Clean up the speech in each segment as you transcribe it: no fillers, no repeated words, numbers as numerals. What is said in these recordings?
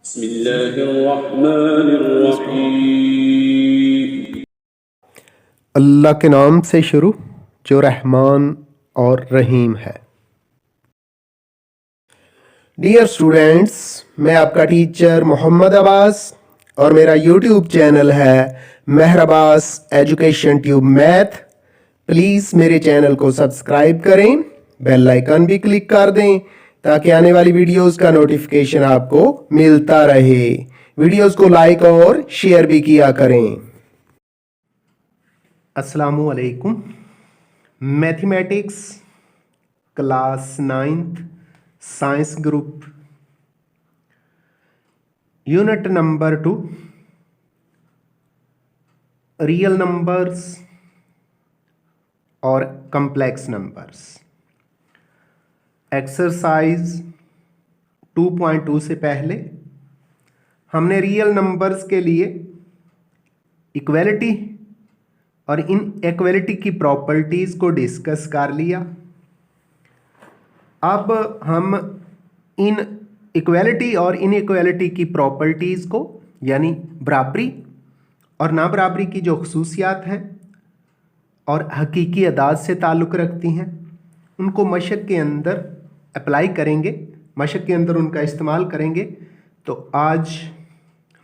बिस्मिल्लाहिर्रहमानिर्रहीम। अल्लाह के नाम से शुरू जो रहमान और रहीम है। डियर स्टूडेंट्स, मैं आपका टीचर मोहम्मद अब्बास और मेरा यूट्यूब चैनल है Mehar Abbas education tube math. Please मेरे चैनल को सब्सक्राइब करें, बेल आइकन भी क्लिक कर दें ताकि आने वाली वीडियोस का नोटिफिकेशन आपको मिलता रहे। वीडियोस को लाइक और शेयर भी किया करें। अस्सलामुअलैकुम। Mathematics class 9th science group unit number 2 real numbers और कम्प्लेक्स नंबर्स। एक्सरसाइज 2.2 से पहले हमने रियल नंबर्स के लिए इक्वलिटी और इन इक्वलिटी की प्रॉपर्टीज को डिस्कस कर लिया। अब हम इन इक्वलिटी और इनइक्वलिटी की प्रॉपर्टीज को यानी बराबरी और ना बराबरी की जो खसूसियात हैं और हकीकी अदाद से ताल्लुक़ रखती हैं उनको मशक़ के अंदर अप्लाई करेंगे, मशक़ के अंदर उनका इस्तेमाल करेंगे। तो आज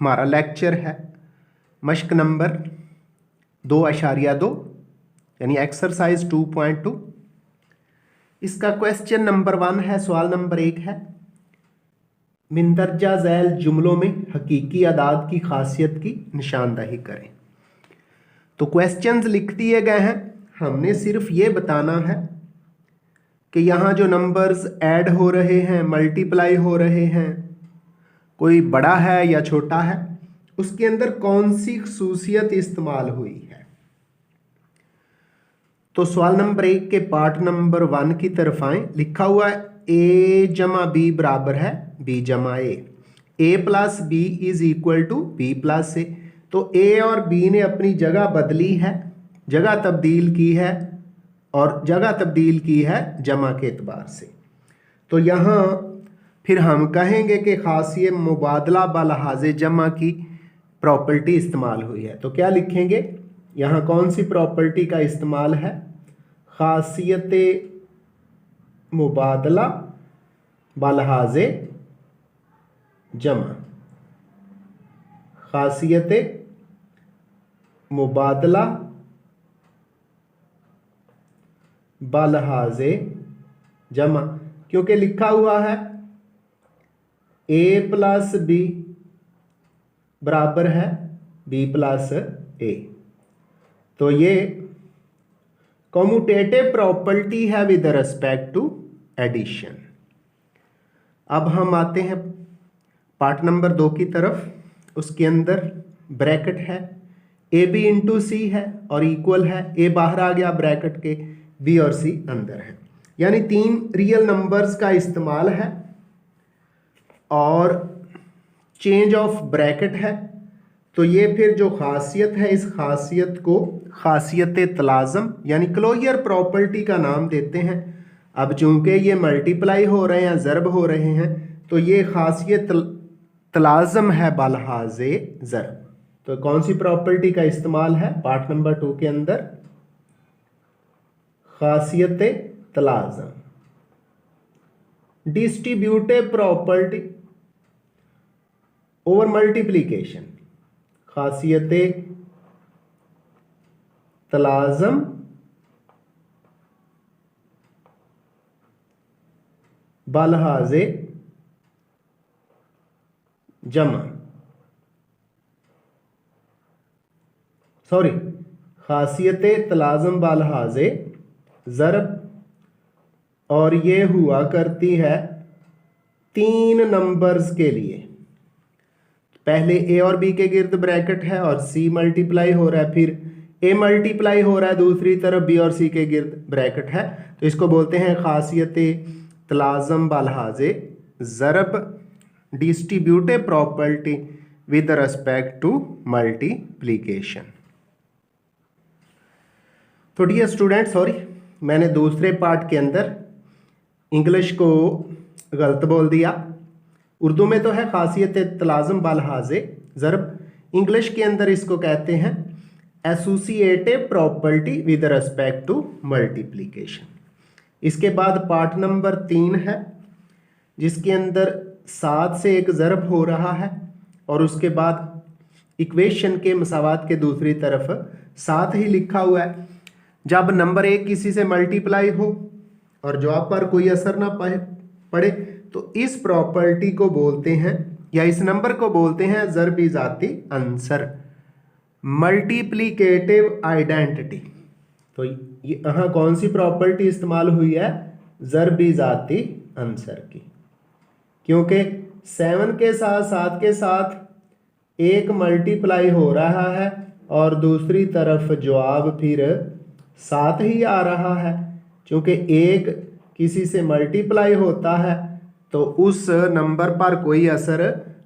हमारा लेक्चर है मशक़ नंबर 2.2 यानी एक्सरसाइज 2.2। इसका क्वेश्चन नंबर 1 है, सवाल नंबर 1 है, मिंदरजा झैल जुमलों में हकीकी अदाद की खासियत की निशानदही करें। तो क्वेश्चंस लिख दिए गए हैं, हमने सिर्फ ये बताना है कि यहाँ जो नंबर्स ऐड हो रहे हैं, मल्टीप्लाई हो रहे हैं, कोई बड़ा है या छोटा है, उसके अंदर कौन सी खसूसियत इस्तेमाल हुई है। तो सवाल नंबर 1 के पार्ट नंबर 1 की तरफ आए। लिखा हुआ है a जमा बी बराबर है b जमा A plus B is equal to B plus A. तो a और b ने अपनी जगह बदली है, जगह तब्दील की है और जगह तब्दील की है जमा के एतबार से। तो यहाँ फिर हम कहेंगे कि खासियत मुबादला बलिहाज़े जमा की प्रॉपर्टी इस्तेमाल हुई है। तो क्या लिखेंगे, यहाँ कौन सी प्रॉपर्टी का इस्तेमाल है, खासियत मुबादला बलिहाज़े जमा, खासियत मुबादला बलिहाज़े जमा, क्योंकि लिखा हुआ है a प्लस बी बराबर है b प्लस ए। तो ये कॉम्यूटेटिव प्रॉपर्टी है विद रिस्पेक्ट टू एडिशन। अब हम आते हैं पार्ट नंबर 2 की तरफ। उसके अंदर ब्रैकेट है, ए बी इंटू सी है और इक्वल है, ए बाहर आ गया ब्रैकेट के, बी और सी अंदर है, यानी 3 रियल नंबर्स का इस्तेमाल है और चेंज ऑफ ब्रैकेट है। तो ये फिर जो खासियत है, इस खासियत को खासियत तलाज़म यानी क्लोजर प्रॉपर्टी का नाम देते हैं। अब चूंकि ये मल्टीप्लाई हो रहे हैं, ज़रब हो रहे हैं, तो ये खासियत तलाज़म है बलिहाज़े ज़रब। तो कौन सी प्रॉपर्टी का इस्तेमाल है पार्ट नंबर 2 के अंदर, खासियत तलाज़म। डिस्ट्रीब्यूटिव प्रॉपर्टी ओवर मल्टीप्लिकेशन, खासियत तलाज़म बलिहाज़े जमा, सॉरी, खासियत तलाज़म बलिहाज़े ज़रब, और ये हुआ करती है 3 नंबर्स के लिए। पहले ए और बी के गिर्द ब्रैकेट है और सी मल्टीप्लाई हो रहा है, फिर ए मल्टीप्लाई हो रहा है, दूसरी तरफ बी और सी के गिर्द ब्रैकेट है। तो इसको बोलते हैं खासियत तलाज़म बलिहाज़े ज़रब, distributive property with respect to multiplication. तो डियर स्टूडेंट, सॉरी, मैंने दूसरे पार्ट के अंदर इंग्लिश को गलत बोल दिया। उर्दू में तो है खासियत तलाज़ुम बलहाज़े ज़रब, इंग्लिश के अंदर इसको कहते हैं associative property with respect to multiplication. इसके बाद पार्ट नंबर 3 है जिसके अंदर 7 से एक ज़रब हो रहा है और उसके बाद इक्वेशन के मसावात के दूसरी तरफ 7 ही लिखा हुआ है। जब नंबर 1 किसी से मल्टीप्लाई हो और जवाब पर कोई असर ना पड़े तो इस प्रॉपर्टी को बोलते हैं या इस नंबर को बोलते हैं ज़रबी ज़ाती अंसर, मल्टीप्लिकेटिव आइडेंटिटी। तो यहाँ कौन सी प्रॉपर्टी इस्तेमाल हुई है? ज़रबी ज़ाती अंसर की, क्योंकि 7 के साथ 7 के साथ एक मल्टीप्लाई हो रहा है और दूसरी तरफ जवाब फिर 7 ही आ रहा है। क्योंकि एक किसी से मल्टीप्लाई होता है तो उस नंबर पर कोई असर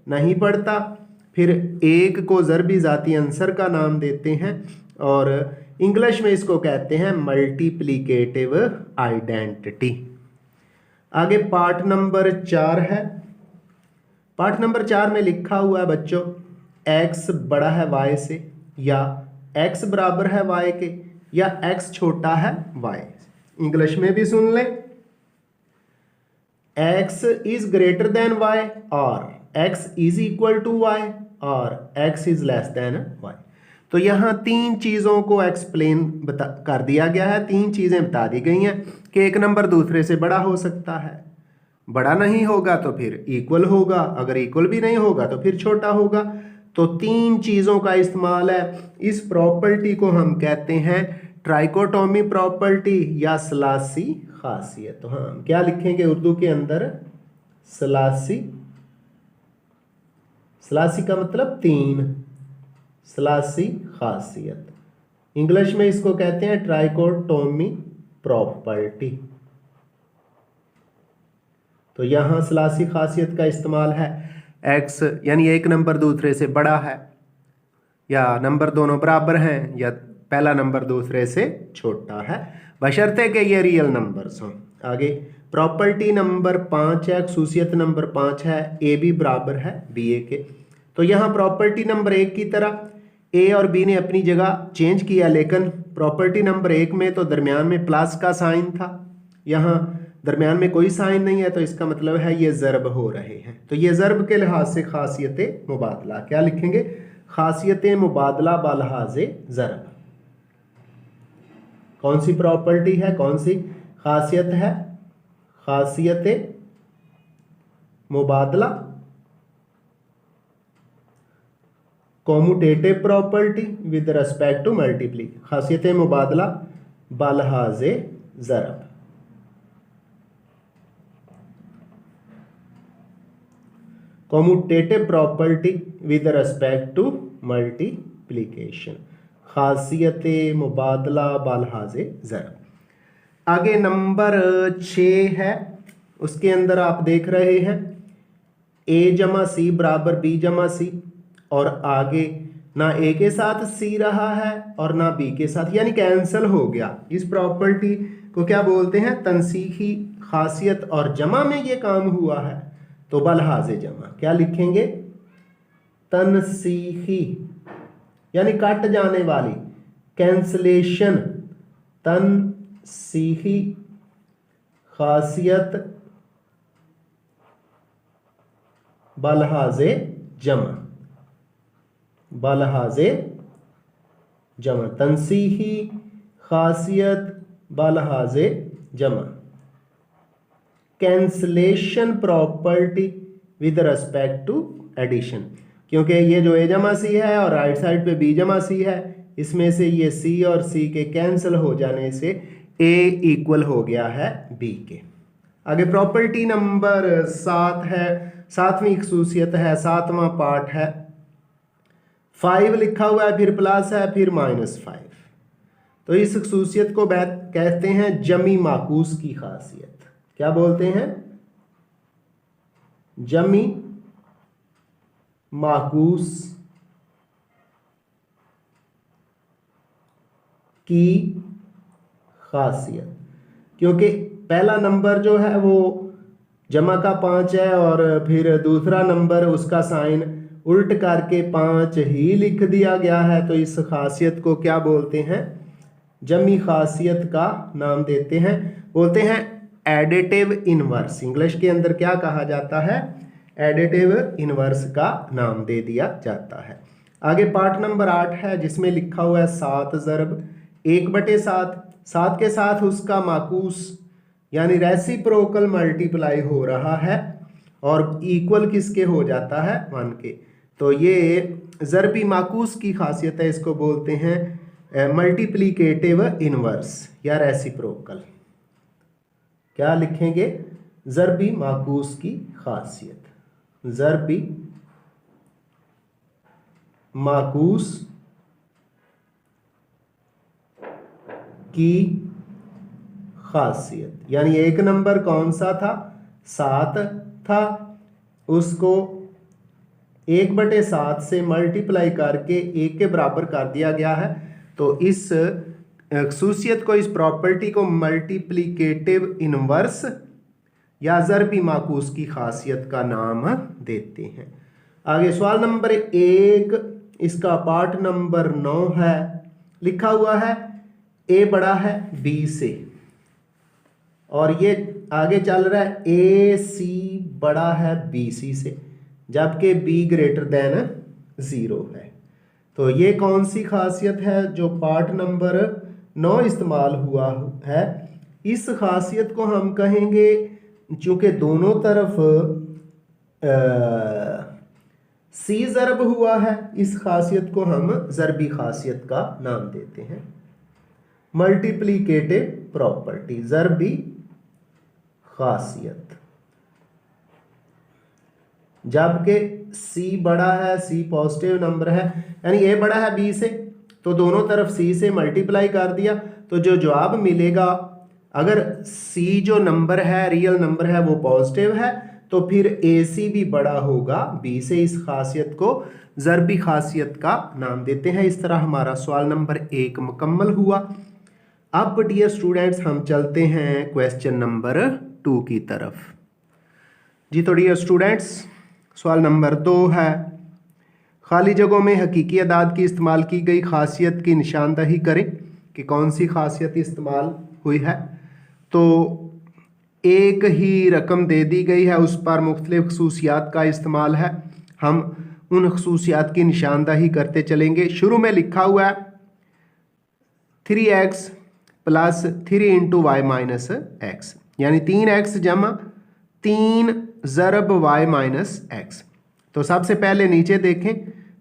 नहीं पड़ता, फिर एक को ज़रबी ज़ाती अंसर का नाम देते हैं और इंग्लिश में इसको कहते हैं मल्टीप्लिकेटिव आइडेंटिटी। आगे पार्ट नंबर 4 है। पार्ट नंबर 4 में लिखा हुआ है बच्चों x बड़ा है y से, या x बराबर है y के, या x छोटा है y। इंग्लिश में भी सुन लें, x is greater than y और x is equal to y और x is less than y। तो यहाँ 3 चीज़ों को एक्सप्लेन कर दिया गया है, 3 चीज़ें बता दी गई हैं कि एक नंबर दूसरे से बड़ा हो सकता है, बड़ा नहीं होगा तो फिर इक्वल होगा, अगर इक्वल भी नहीं होगा तो फिर छोटा होगा। तो 3 चीज़ों का इस्तेमाल है। इस प्रॉपर्टी को हम कहते हैं ट्राइकोटोमी प्रॉपर्टी या सलासी खासियत। तो हम क्या लिखेंगे उर्दू के अंदर? सलासी। सलासी का मतलब 3, सलासी खासियत। इंग्लिश में इसको कहते हैं ट्राइकोटोमी प्रॉपर्टी। तो यहाँ सलासी खासियत का इस्तेमाल है, x यानी एक नंबर दूसरे से बड़ा है, या नंबर दोनों बराबर हैं, या पहला नंबर दूसरे से छोटा है, बशर्ते कि ये रियल नंबर्स हों। आगे प्रॉपर्टी नंबर 5 है, खसूसियत नंबर 5 है ए बी बराबर है बी ए के। तो यहाँ प्रॉपर्टी नंबर 1 की तरह ए और बी ने अपनी जगह चेंज किया, लेकिन प्रॉपर्टी नंबर 1 में तो दरमियान में प्लस का साइन था, यहाँ दरमियान में कोई साइन नहीं है, तो इसका मतलब है ये ज़रब हो रहे हैं। तो ये ज़रब के लिहाज से खासियत मुबादला, क्या लिखेंगे? खासियत मुबादला बलहाज़े ज़रब। कौन सी प्रॉपर्टी है, कौन सी खासियत है? खासियत मुबादला, commutative property with respect to multiply. खासियत मुबादला बलहाज़े ज़रब। Commutative property with respect to multiplication, खासियत मुबादला बलहाज़े ज़रब। आगे नंबर 6 है, उसके अंदर आप देख रहे हैं a जमा सी बराबर b जमा सी, और आगे ना a के साथ c रहा है और ना b के साथ, यानी कैंसिल हो गया। इस प्रॉपर्टी को क्या बोलते हैं? तनसीखी खासियत, और जमा में ये काम हुआ है तो बलहाज़े जमा। क्या लिखेंगे? तनसीखी यानी कट जाने वाली, कैंसलेशन, तनसीखी खासियत बलहाज़े जमा, बलहाज़े जमा, तनसीही खासियत बलहाज़े जमा। Cancellation property with respect to addition, क्योंकि ये जो ए जमा सी है और राइट साइड पे बी जमा सी है, इसमें से ये सी और सी के कैंसिल हो जाने से ए इक्वल हो गया है बी के। आगे प्रॉपर्टी नंबर 7 है, 7वीं खसूसियत है, 7वां पार्ट है। 5 लिखा हुआ है, फिर प्लस है, फिर -5। तो इस खसूसियत को कहते हैं जमी माकूस की खासियत। क्या बोलते हैं? जमी माकूस की खासियत, क्योंकि पहला नंबर जो है वो जमा का 5 है और फिर दूसरा नंबर उसका साइन उल्ट करके 5 ही लिख दिया गया है, तो इस खासियत को क्या बोलते हैं? जमी खासियत का नाम देते हैं, बोलते हैं एडिटिव इनवर्स। इंग्लिश के अंदर क्या कहा जाता है? एडिटिव इनवर्स का नाम दे दिया जाता है। आगे पार्ट नंबर 8 है जिसमें लिखा हुआ है 7 ज़रब 1/7। 7 के साथ उसका माकूस यानी रेसिप्रोकल मल्टीप्लाई हो रहा है और इक्वल किसके हो जाता है? 1 के। तो ये ज़रबी माकूस की खासियत है, इसको बोलते हैं मल्टीप्लिकेटिव इनवर्स या रेसिप्रोकल। क्या लिखेंगे? ज़रबी माकूस की खासियत, ज़रबी माकूस की खासियत। यानी एक नंबर कौन सा था? 7 था, उसको 1/7 से मल्टीप्लाई करके 1 के बराबर कर दिया गया है। तो इस खसूसियत को, इस प्रॉपर्टी को मल्टीप्लिकेटिव इनवर्स या ज़रबी माकूस की खासियत का नाम देते हैं। आगे सवाल नंबर 1, इसका पार्ट नंबर 9 है। लिखा हुआ है ए बड़ा है बी से, और ये आगे चल रहा है ए सी बड़ा है बी सी से, जबकि बी ग्रेटर देन 0 है। तो ये कौन सी खासियत है जो पार्ट नंबर 9 इस्तेमाल हुआ है? इस खासियत को हम कहेंगे, चूँकि दोनों तरफ सी ज़रब हुआ है, इस खासियत को हम ज़रबी खासियत का नाम देते हैं मल्टीप्लिकेटिव प्रॉपर्टी, ज़रबी खासियत। जबकि सी बड़ा है, सी पॉजिटिव नंबर है, यानी ए बड़ा है बी से, तो दोनों तरफ सी से मल्टीप्लाई कर दिया, तो जो जवाब मिलेगा, अगर सी जो नंबर है, रियल नंबर है, वो पॉजिटिव है, तो फिर ए सी भी बड़ा होगा बी से। इस खासियत को ज़रबी खासियत का नाम देते हैं। इस तरह हमारा सवाल नंबर 1 मुकम्मल हुआ। अब डियर स्टूडेंट्स हम चलते हैं क्वेश्चन नंबर 2 की तरफ। जी तो डियर स्टूडेंट्स सवाल नंबर 2 है, खाली जगहों में हकीकी अदाद की इस्तेमाल की गई खासियत की निशानदही करें कि कौन सी खासियत इस्तेमाल हुई है। तो एक ही रकम दे दी गई है, उस पर मुख्तलिफ खसूसियात का इस्तेमाल है। हम उन खसूसियात की निशानदही करते चलेंगे। शुरू में लिखा हुआ है 3x plus 3 into y minus x, यानी 3x जमा 3 ज़रब y माइनस एक्स। तो सबसे पहले नीचे देखें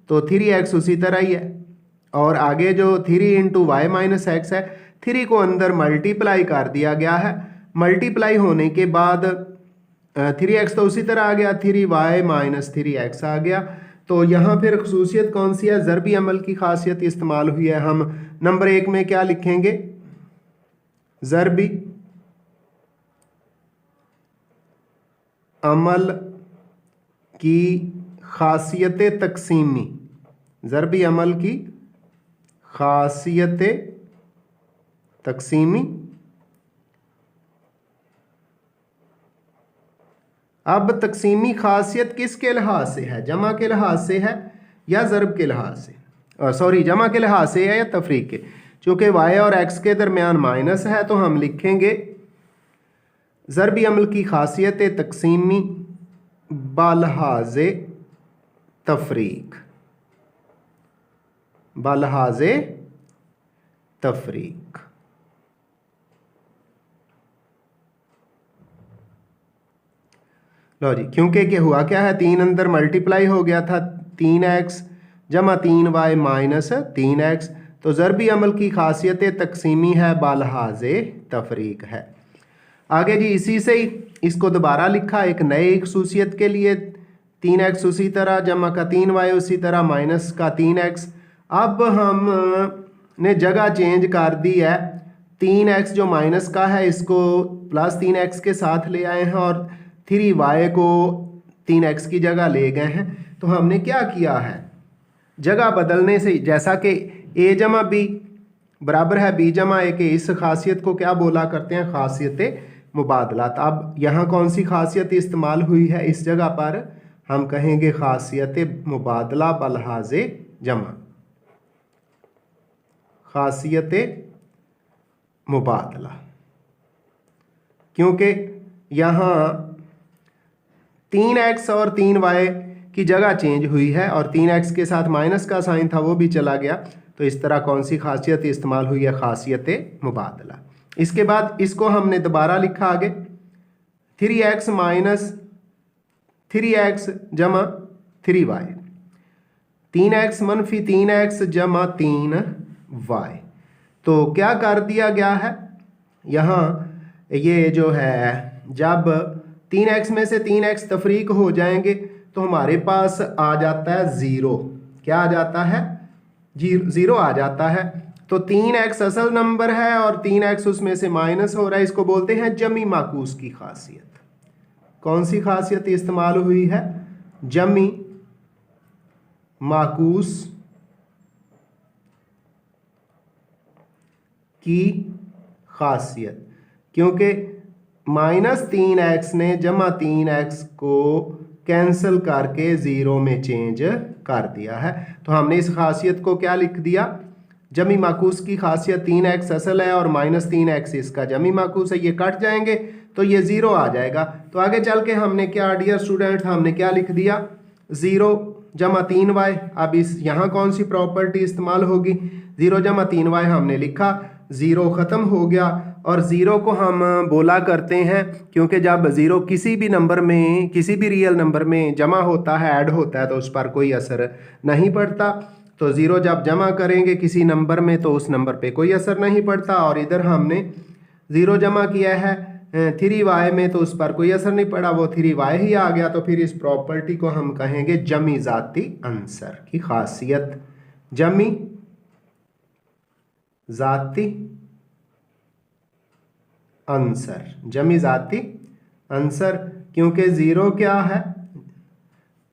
तो 3x उसी तरह ही है, और आगे जो 3 इंटू वाई माइनस एक्स है, 3 को अंदर मल्टीप्लाई कर दिया गया है। मल्टीप्लाई होने के बाद 3x तो उसी तरह आ गया, 3y माइनस 3x आ गया। तो यहाँ फिर खसूसियत कौन सी है? ज़रबी अमल की खासियत इस्तेमाल हुई है। हम नंबर 1 में क्या लिखेंगे? ज़रबी अमल की खासियत तकसीमी, ज़रबी अमल की खासियत तकसीमी। अब तकसीमी खासियत किसके लिहाज से है? जमा के लिहाज से है या ज़रब के लिहाज से? सॉरी, जमा के लिहाज से है या तफरीक के? चूँकि y और x के दरमियान माइनस है, तो हम लिखेंगे ज़रबी अमल की खासियत तकसीमी बालहाज़े तफरीक, बालहाज़े तफरीक। लो जी, क्योंकि क्या हुआ क्या है, 3 अंदर मल्टीप्लाई हो गया था, 3x जमा 3y माइनस 3x। तो ज़रबी अमल की खासियत तकसीमी है, बालहाज़े तफरीक है। आगे जी इसी से ही इसको दोबारा लिखा एक नए खसूसियत के लिए, 3x उसी तरह, जमा का 3y उसी तरह, माइनस का 3x। अब हम ने जगह चेंज कर दी है, 3x जो माइनस का है इसको प्लस 3x के साथ ले आए हैं, और 3y को 3x की जगह ले गए हैं। तो हमने क्या किया है, जगह बदलने से, जैसा कि a जमा b बराबर है b जमा a के, इस खासियत को क्या बोला करते हैं? खासियत मुबादला। तो अब यहाँ कौन सी खासियत इस्तेमाल हुई है इस जगह पर, हम कहेंगे खासियत मुबादला बलहाज़े जमा, खासियत मुबादला, क्योंकि यहाँ 3x और 3y की जगह चेंज हुई है और 3x के साथ माइनस का साइन था वो भी चला गया। तो इस तरह कौन सी खासियत इस्तेमाल हुई है, खासियत मुबादला। इसके बाद इसको हमने दोबारा लिखा आगे 3x माइनस 3x जमा 3y, 3x मनफी 3x जमा 3y। तो क्या कर दिया गया है यहाँ, ये जो है जब 3x में से 3x तफरीक हो जाएंगे तो हमारे पास आ जाता है 0। क्या आ जाता है, 0 आ जाता है। तो 3x असल नंबर है और 3x उसमें से माइनस हो रहा है, इसको बोलते हैं जमी माकूस की खासियत। कौन सी खासियत इस्तेमाल हुई है, जमी माकूस की खासियत, क्योंकि -3x ने जमा 3x को कैंसिल करके 0 में चेंज कर दिया है। तो हमने इस खासियत को क्या लिख दिया, जमी माकूस की खासियत। 3x असल है और -3x इसका जमी माकूस है, ये कट जाएंगे तो ये 0 आ जाएगा। तो आगे चल के हमने क्या डियर स्टूडेंट, हमने क्या लिख दिया, 0 जमा 3y। अब इस यहाँ कौन सी प्रॉपर्टी इस्तेमाल होगी, 0 जमा 3y हमने लिखा, 0 ख़त्म हो गया। और 0 को हम बोला करते हैं क्योंकि जब 0 किसी भी नंबर में, किसी भी रियल नंबर में जमा होता है, ऐड होता है, तो उस पर कोई असर नहीं पड़ता। तो 0 जब जमा करेंगे किसी नंबर में तो उस नंबर पे कोई असर नहीं पड़ता। और इधर हमने 0 जमा किया है 3y में तो उस पर कोई असर नहीं पड़ा, वो 3y ही आ गया। तो फिर इस प्रॉपर्टी को हम कहेंगे जमी ज़ाती अंसर की खासियत, जमी ज़ाती अंसर, जमी ज़ाती अंसर। क्योंकि 0 क्या है,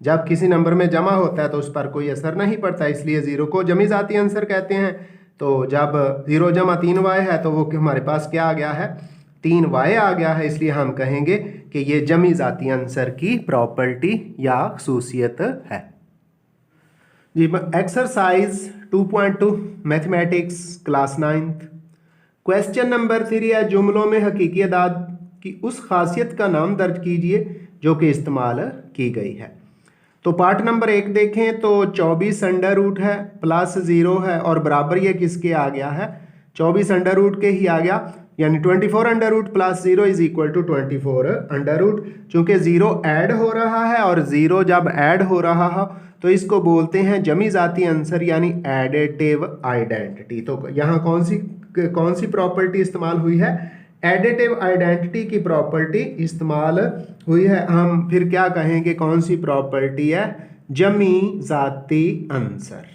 जब किसी नंबर में जमा होता है तो उस पर कोई असर नहीं पड़ता, इसलिए 0 को जमी ज़ाती अंसर कहते हैं। तो जब 0 जमा 3y है तो वो हमारे पास क्या आ गया है, 3y आ गया है, इसलिए हम कहेंगे कि ये जमी ज़ाती अंसर की प्रॉपर्टी या खसूसियत है जी। Exercise 2.2 mathematics class 9th, question number 3 है, जुमलों में हकीकी अदाद की उस खासियत का नाम दर्ज कीजिए जो कि इस्तेमाल की गई है। तो पार्ट नंबर 1 देखें तो 24 अंडर रूट है प्लस 0 है और बराबर ये किसके आ गया है, 24 अंडर रूट के ही आ गया, यानी 24 under root plus 0 is equal to 24 under root. चूंकि 0 ऐड हो रहा है और 0 जब ऐड हो रहा हो तो इसको बोलते हैं जमी ज़ाती अंसर यानी एडिटिव आइडेंटिटी। तो यहाँ कौन सी प्रॉपर्टी इस्तेमाल हुई है, एडिटिव आइडेंटिटी की प्रॉपर्टी इस्तेमाल हुई है। हम फिर क्या कहेंगे, कौन सी प्रॉपर्टी है, जमी ज़ाती अंसर।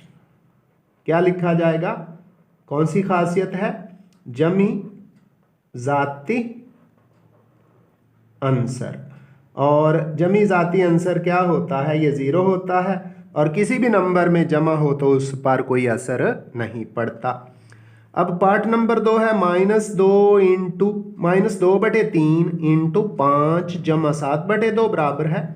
क्या लिखा जाएगा, कौन सी खासियत है, जमी ज़ाती अंसर। और जमी ज़ाती अंसर क्या होता है, ये 0 होता है और किसी भी नंबर में जमा हो तो उस पर कोई असर नहीं पड़ता। अब पार्ट नंबर 2 है, -2/3 इंटू 5 जमा 7/2 बराबर है।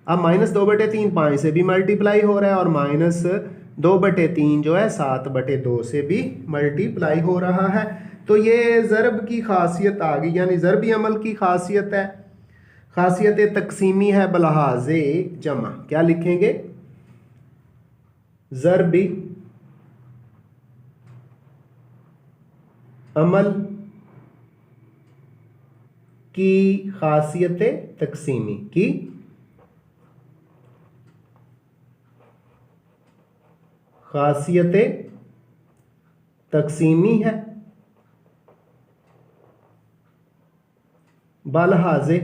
अब -2/3 5 से भी मल्टीप्लाई हो रहा है और -2/3 जो है 7/2 से भी मल्टीप्लाई हो रहा है। तो ये ज़रब की खासियत आ गई, यानी ज़रबी अमल की खासियत है, खासियत तकसीमी है बलहाज़े जमा। क्या लिखेंगे, ज़रबी अमल की खासियत तकसीमी की खासियत तकसीमी है बलहाज़े,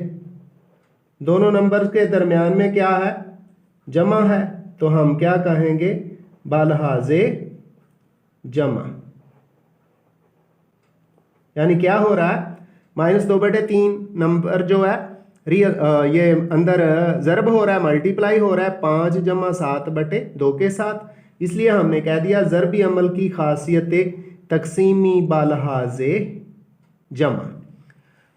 दोनों नंबर के दरमियान में क्या है, जमा है, तो हम क्या कहेंगे, बलहाज़े जमा। यानी क्या हो रहा है, -2/3 नंबर जो है ये अंदर ज़रब हो रहा है, मल्टीप्लाई हो रहा है 5 जमा 7/2 के साथ, इसलिए हमने कह दिया ज़रबी अमल की खासियत तकसीमी बलहाज़े जमा।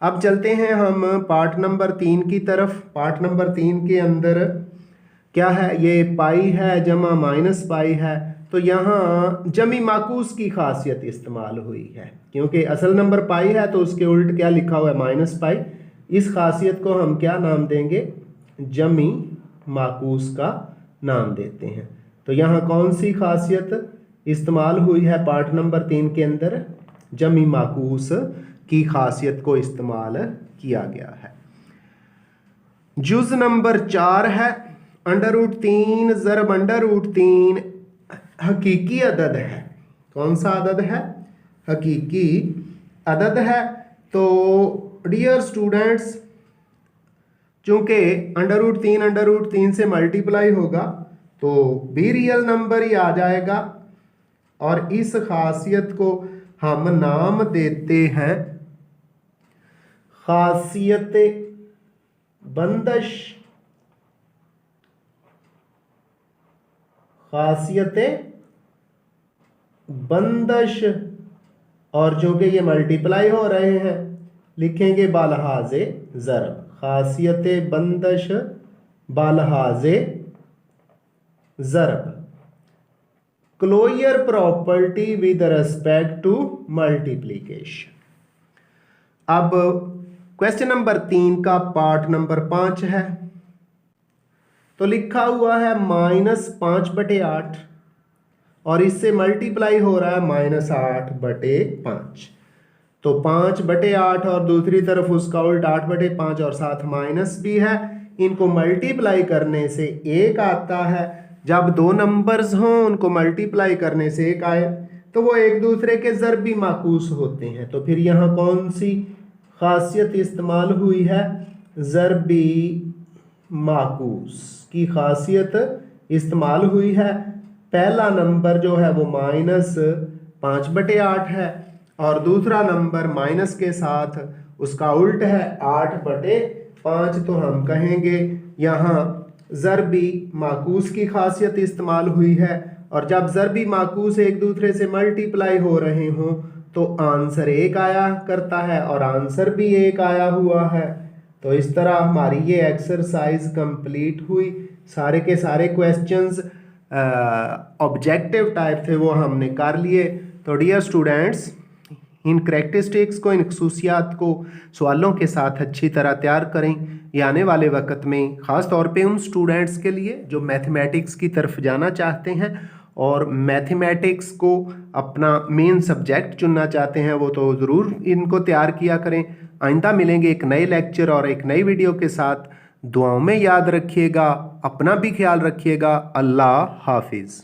अब चलते हैं हम पार्ट नंबर 3 की तरफ। पार्ट नंबर 3 के अंदर क्या है, ये पाई है जमा माइनस पाई है, तो यहाँ जमी माकूस की खासियत इस्तेमाल हुई है, क्योंकि असल नंबर पाई है तो उसके उल्ट क्या लिखा हुआ है, माइनस पाई। इस खासियत को हम क्या नाम देंगे, जमी माकूस का नाम देते हैं। तो यहाँ कौन सी खासियत इस्तेमाल हुई है पार्ट नंबर 3 के अंदर, जमी माकूस की खासियत को इस्तेमाल किया गया है। जुज नंबर 4 है, √3 ज़रब √3 हकीकी अदद है। कौन सा अदद है, हकीकी अदद है। तो डियर स्टूडेंट्स, चूंकि √3 से मल्टीप्लाई होगा तो भी रियल नंबर ही आ जाएगा, और इस खासियत को हम नाम देते हैं खासियत बंदश। खासियत बंदश, और जो कि ये मल्टीप्लाई हो रहे हैं लिखेंगे बालहाज़े ज़रब। खासियत बंदश बालहाज़े ज़रब। Closure property with respect to multiplication. अब क्वेश्चन नंबर 3 का पार्ट नंबर 5 है। तो लिखा हुआ है -5/8 और इससे मल्टीप्लाई हो रहा है -8/5। तो 5/8 और दूसरी तरफ उसका उल्ट 8/5 और साथ माइनस भी है। इनको मल्टीप्लाई करने से 1 आता है। जब दो नंबर्स हों उनको मल्टीप्लाई करने से 1 आए तो वो एक दूसरे के ज़रबी माकूस होते हैं। तो फिर यहाँ कौन सी खासियत इस्तेमाल हुई है, ज़रबी माकूस की खासियत इस्तेमाल हुई है। पहला नंबर जो है वो -5/8 है और दूसरा नंबर माइनस के साथ उसका उल्ट है 8/5। तो हम कहेंगे यहाँ ज़रबी माकूस की खासियत इस्तेमाल हुई है, और जब ज़रबी माकूस एक दूसरे से मल्टीप्लाई हो रहे हों तो आंसर 1 आया करता है और आंसर भी 1 आया हुआ है। तो इस तरह हमारी ये एक्सरसाइज कंप्लीट हुई। सारे के सारे क्वेश्चंस ऑब्जेक्टिव टाइप थे, वो हमने कर लिए। तो डियर स्टूडेंट्स, इन करैक्टरिस्टिक्स को, इन खसूसियात को सवालों के साथ अच्छी तरह तैयार करें। ये आने वाले वक्त में ख़ास तौर पे उन स्टूडेंट्स के लिए जो मैथमेटिक्स की तरफ जाना चाहते हैं और मैथमेटिक्स को अपना मेन सब्जेक्ट चुनना चाहते हैं, वो तो ज़रूर इनको तैयार किया करें। आइंदा मिलेंगे एक नए लेक्चर और एक नई वीडियो के साथ। दुआओं में याद रखिएगा, अपना भी ख्याल रखिएगा। अल्लाह हाफिज़।